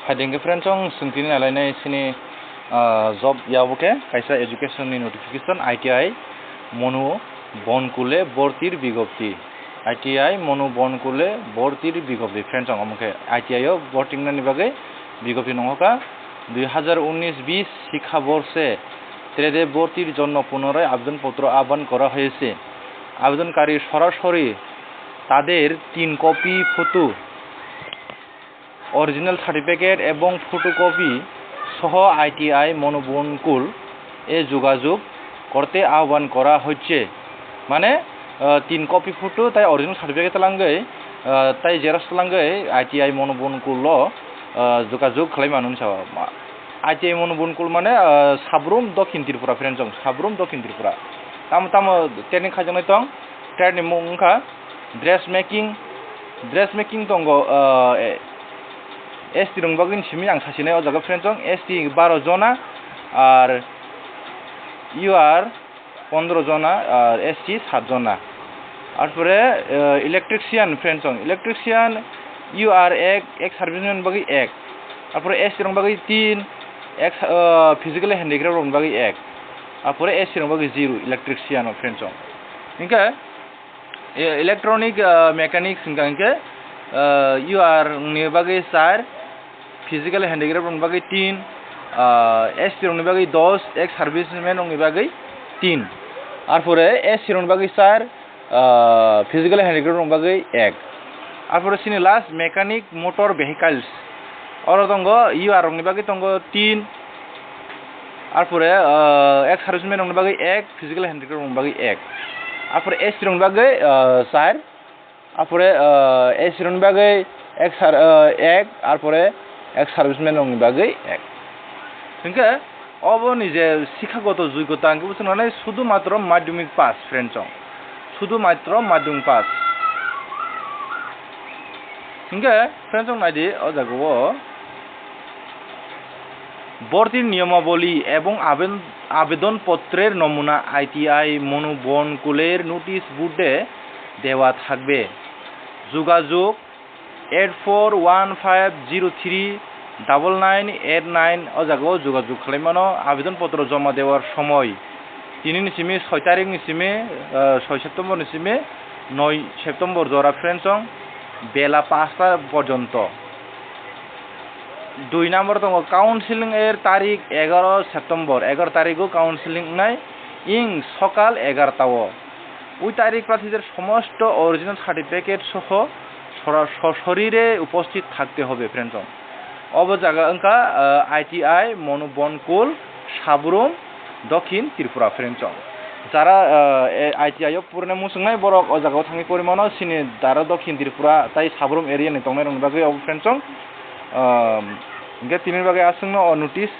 Haidengke friend chong sungtini nalainai sini job yabuke kaisa education ni notification ITI monu bonkule bortir bigopti ITI monu bonkule bortir bigopti friend chong amke ITI yo borting nani bagai bigopti nongoka 2019-20 শিক্ষাবর্ষে ট্রেডে ভর্তির জন্য পুনরায় আবেদনপত্র আহ্বান করা হয়েছে। আবেদনকারী সরাসরি তাদের 3 কপি ফটো অরিজিনাল সার্টিফিকেট এবং ফটোকপি সহ ITI মনোবনকুল এ যোগাযোগ করতে আহ্বান করা হচ্ছে। মানে 3 কপি ফটো তাই অরিজিনাল সার্টিফিকেট লাঙ্গै তাই জেরক্স লাঙ্গै ITI মনোবনকুল যোগাযোগ খালাইমানো সাবা ITI মনোবনকুল মানে সাব্রুম দক্ষিণ ত্রিপুরা ফ্রেন্ড জং সাব্রুম দক্ষিণ ত্রিপুরা তাম ট্রেনিং খাইজাनाय दं ट्रेडनि मुंखा ड्रेस मेकिं दंग ST रंबागिन सिमी आं सासेनाय अ जागा फ्रेंड जं ST 12 जना और UR 15 जना और ST 7 जना তারপরে ইলেকট্রিশিয়ান ফ্রেন্ড জং ইলেকট্রিশিয়ান UR 1 সার্ভিসম্যান বাকি 1 তারপরে ST রংবাগি 3 এক ফিজিক্যাল হ্যান্ডিক্রাফট রংবাগি 1 তারপরে ST রংবাগি 0 ইলেকট্রিশিয়ান ফ্রেন্ড জং ইনকা ইলেকট্রনিক মেকানিক্স ইনকা UR नि बागै 4 फिजिकल हैंडीक्राफ्ट नि बागै 3 ST नि बागै 10 एक सार्विसमैन नि बागै 3 और परे ST नि बागै 4 फिजिकल हैंडीक्राफ्ट नि बागै 1 और परे सिनि लास्ट मेकानिक मोटर वेहिकल्स और दंग UR नि बागै दंग 3 और परे एक सार्विसमैन नि बागै 1 फिजिकल हैंडीक्राफ्ट नि बागै 1 और परे ST नि बागै 4 आपरे ST नि बागै एक और परे एक सार्विसमैन नि बागै एक इनका अब निजे शिक्षागत योग्यता आंके बुझनानै शुधुमात्र माध्यमिक पास फ्रेंड जं शुधुमात्र माध्यमिक पास इनका फ्रेंड जं नायदि अ जागो ভর্তির নিয়মাবলী এবং আবেদনপত্রের নমুনা ITI মনোবনকুলের নোটিশ বোর্ডে দেওয়া থাকবে। যোগাযোগ 8415039989 অজাগো যোগাযোগ খালাইমানো আবেদনপত্র জমা দেওয়ার সময় 3 নিসিমে 6 তারিখ নিসিমে 6 সেপ্টেম্বর নিসিমে 9 সেপ্টেম্বর জরা ফ্রেন্ড জং বেলা 5টা পর্যন্ত। 2 নম্বর দङ কাউন্সিলিং এর তারিখ 11 সেপ্টেম্বর 11 তারিখও কাউন্সিলিং নাই ইং সকাল 11টাও ওই তারিখ প্রার্থীদের সমস্ত অরিজিনাল সার্টিফিকেট সহ সশরীরে উপস্থিত থাকতে হবে ফ্রেন্ড জং অব জায়গা অঙ্কা ITI মনোবনকুল সাব্রুম দক্ষিণ ত্রিপুরা ফ্রেন্ড জং যারা ITI পুরনে মুসংনাই বরক অ জায়গাও থাङि পরিমাণ সিনি দারা দক্ষিণ ত্রিপুরা তাই সাব্রুম এরিয়া नि दंनाय रंबागै अ फ्रेंड जं इनका 3 बागै आसंनो नोटिस